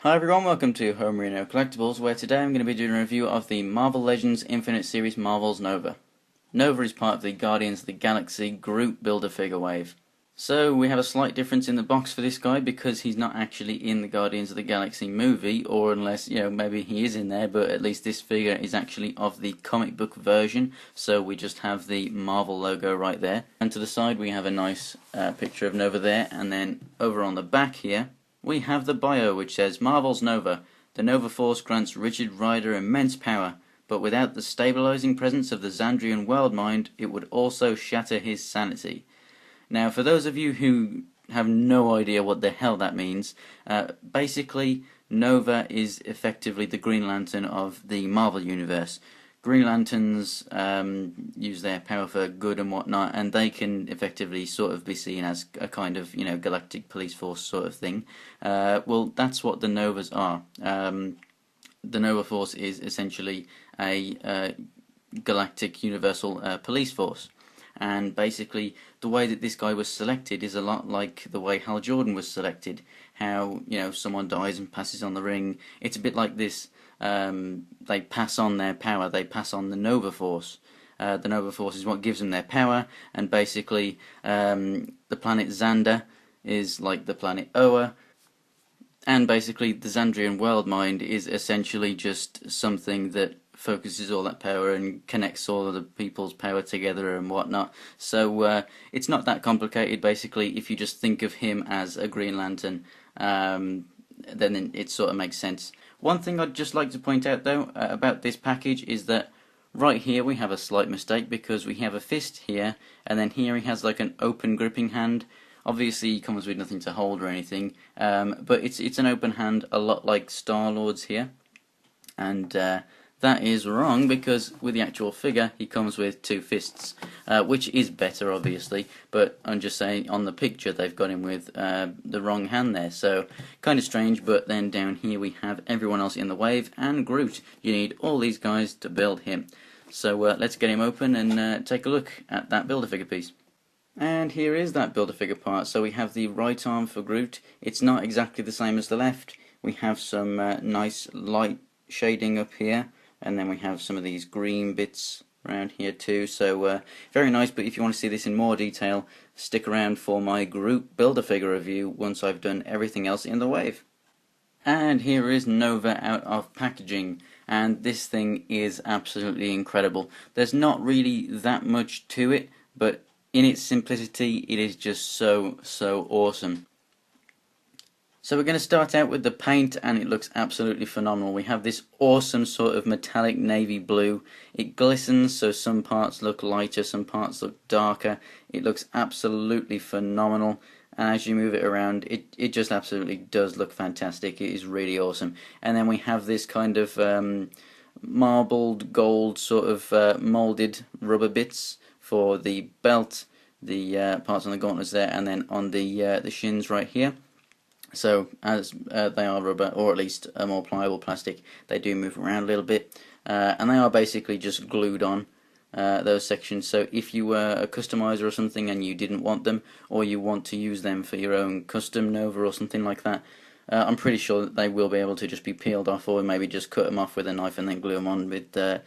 Hi everyone, welcome to Homerino Collectibles, where today I'm going to be doing a review of the Marvel Legends Infinite Series Marvel's Nova. Nova is part of the Guardians of the Galaxy group Build-A-Figure wave. So we have a slight difference in the box for this guy because he's not actually in the Guardians of the Galaxy movie, or unless, maybe he is in there, but at least this figure is actually of the comic book version, so we just have the Marvel logo right there. And to the side we have a nice picture of Nova there, and then over on the back here we have the bio, which says, Marvel's Nova. The Nova Force grants Richard Rider immense power, but without the stabilizing presence of the Xandrian world mind, it would also shatter his sanity. Now, for those of you who have no idea what the hell that means, basically, Nova is effectively the Green Lantern of the Marvel Universe. Green Lanterns use their power for good and whatnot, and they can effectively sort of be seen as a kind of, galactic police force sort of thing. Well, that's what the Novas are. The Nova Force is essentially a galactic universal police force. And basically, the way that this guy was selected is a lot like the way Hal Jordan was selected. How, someone dies and passes on the ring. It's a bit like this. They pass on their power, they pass on the Nova Force. The Nova Force is what gives them their power, and basically the planet Xander is like the planet Oa, and basically the Xandrian world mind is essentially just something that focuses all that power and connects all of the people's power together and whatnot. So it's not that complicated. Basically, if you just think of him as a Green Lantern, then it sort of makes sense. One thing I'd just like to point out though about this package is that right here we have a slight mistake, because we have a fist here, and then here he has like an open gripping hand. Obviously he comes with nothing to hold or anything, but it's an open hand, a lot like Star-Lord's here, and that is wrong, because with the actual figure he comes with two fists, which is better obviously, but I'm just saying on the picture they've got him with the wrong hand there, so kind of strange. But then down here we have everyone else in the wave and Groot. You need all these guys to build him. So let's get him open and take a look at that Build-A-Figure piece. And here is that Build-A-Figure part. So we have the right arm for Groot. It's not exactly the same as the left. We have some nice light shading up here, and then we have some of these green bits around here too, so very nice. But if you want to see this in more detail, stick around for my group Build-A-Figure review once I've done everything else in the wave. And here is Nova out of packaging, and this thing is absolutely incredible. There's not really that much to it, but in its simplicity it is just so awesome. So we're going to start out with the paint, and it looks absolutely phenomenal. We have this awesome sort of metallic navy blue. It glistens, so some parts look lighter, some parts look darker. It looks absolutely phenomenal, and as you move it around, it just absolutely does look fantastic. It is really awesome. And then we have this kind of marbled gold sort of moulded rubber bits for the belt, the parts on the gauntlets there, and then on the shins right here. So as they are rubber, or at least a more pliable plastic, they do move around a little bit, and they are basically just glued on, those sections. So if you were a customizer or something and you didn't want them, or you want to use them for your own custom Nova or something like that, I'm pretty sure that they will be able to just be peeled off, or maybe just cut them off with a knife and then glue them on with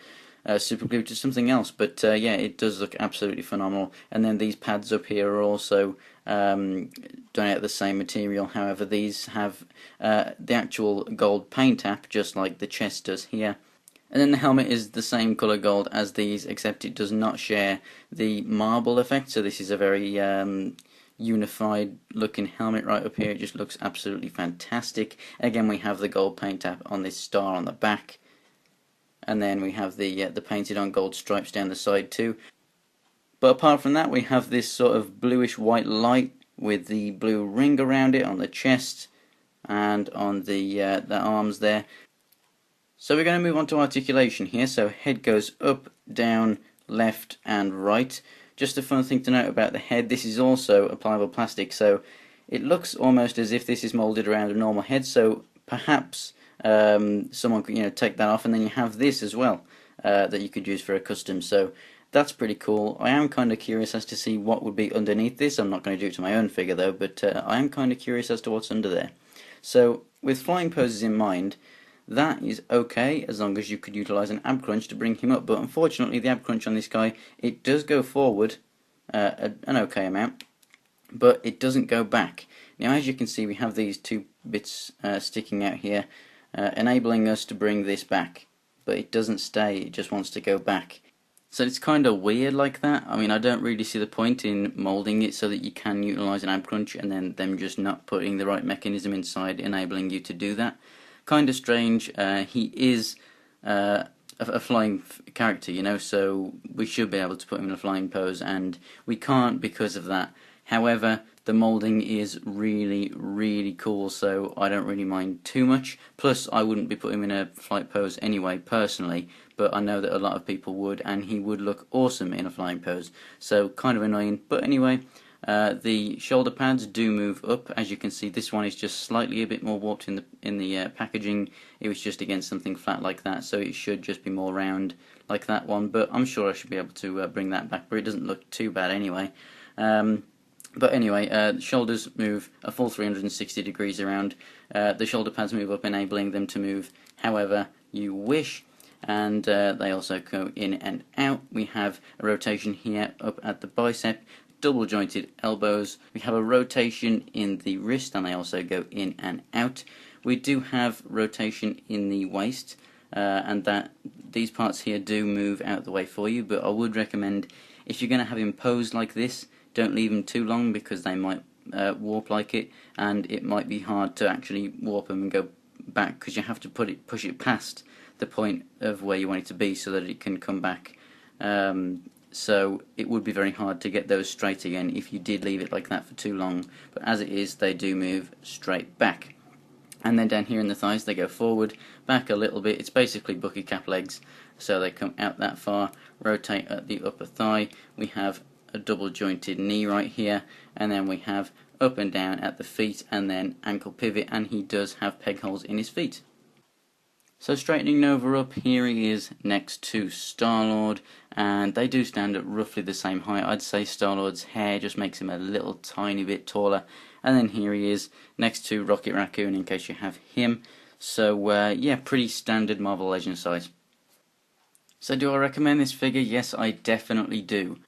super glue to something else. But yeah, it does look absolutely phenomenal. And then these pads up here are also done out of the same material. However, these have the actual gold paint app, just like the chest does here. And then the helmet is the same colour gold as these, except it does not share the marble effect. So this is a very unified looking helmet right up here. It just looks absolutely fantastic. Again, we have the gold paint app on this star on the back, and then we have the painted on gold stripes down the side too. But apart from that, we have this sort of bluish white light with the blue ring around it on the chest and on the arms there. So we're going to move on to articulation here. So head goes up, down, left and right. Just a fun thing to note about the head, this is also a pliable plastic, so it looks almost as if this is moulded around a normal head. So perhaps someone could take that off, and then you have this as well that you could use for a custom. So that's pretty cool. I am kind of curious as to see what would be underneath this. I'm not going to do it to my own figure though, but I am kind of curious as to what's under there. So with flying poses in mind, that is okay as long as you could utilize an ab crunch to bring him up, but unfortunately the ab crunch on this guy, it does go forward an okay amount, but it doesn't go back. Now as you can see, we have these two bits sticking out here, enabling us to bring this back, but it doesn't stay, it just wants to go back. So it's kind of weird like that. I mean, I don't really see the point in moulding it so that you can utilize an ab crunch and then them just not putting the right mechanism inside enabling you to do that. Kind of strange. He is a flying character, you know, so we should be able to put him in a flying pose, and we can't because of that. However, the moulding is really, really cool, so I don't really mind too much. Plus, I wouldn't be putting him in a flight pose anyway, personally, but I know that a lot of people would, and he would look awesome in a flying pose. So, kind of annoying. But anyway, the shoulder pads do move up. As you can see, this one is just slightly a bit more warped in the packaging. It was just against something flat like that, so it should just be more round like that one. But I'm sure I should be able to bring that back, but it doesn't look too bad anyway. But anyway, the shoulders move a full 360 degrees around. The shoulder pads move up, enabling them to move however you wish. And they also go in and out. We have a rotation here up at the bicep, double jointed elbows. We have a rotation in the wrist, and they also go in and out. We do have rotation in the waist, and that these parts here do move out the way for you, but I would recommend, if you're going to have him posed like this, don't leave them too long because they might warp like it, and it might be hard to actually warp them and go back because you have to push it past the point of where you want it to be so that it can come back. So it would be very hard to get those straight again if you did leave it like that for too long, but as it is, they do move straight back. And then down here in the thighs, they go forward, back a little bit. It's basically bucket cap legs, so they come out that far, rotate at the upper thigh. We have a double jointed knee right here, and then we have up and down at the feet, and then ankle pivot, and he does have peg holes in his feet. So straightening Nova up, here he is next to Star-Lord, and they do stand at roughly the same height. I'd say Star-Lord's hair just makes him a little tiny bit taller, and then here he is next to Rocket Raccoon in case you have him. So yeah, pretty standard Marvel Legends size. So do I recommend this figure? Yes, I definitely do.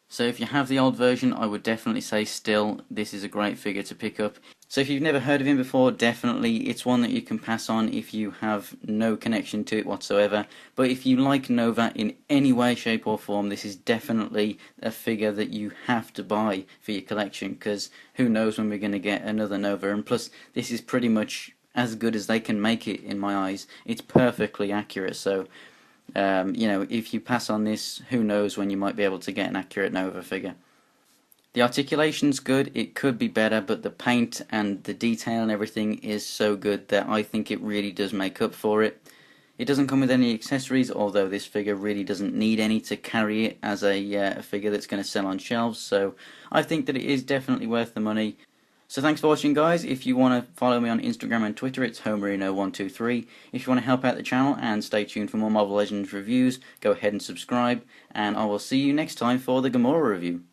So if you have the old version, I would definitely say still, this is a great figure to pick up. So if you've never heard of him before, definitely, it's one that you can pass on if you have no connection to it whatsoever. But if you like Nova in any way, shape or form, this is definitely a figure that you have to buy for your collection, because who knows when we're going to get another Nova. And plus, this is pretty much as good as they can make it in my eyes. It's perfectly accurate, so you know, if you pass on this, who knows when you might be able to get an accurate Nova figure. The articulation's good, it could be better, but the paint and the detail and everything is so good that I think it really does make up for it. It doesn't come with any accessories, although this figure really doesn't need any to carry it as a figure that's going to sell on shelves, so I think that it is definitely worth the money. So thanks for watching, guys. If you want to follow me on Instagram and Twitter, it's Homerino123. If you want to help out the channel and stay tuned for more Marvel Legends reviews, go ahead and subscribe, and I will see you next time for the Gamora review.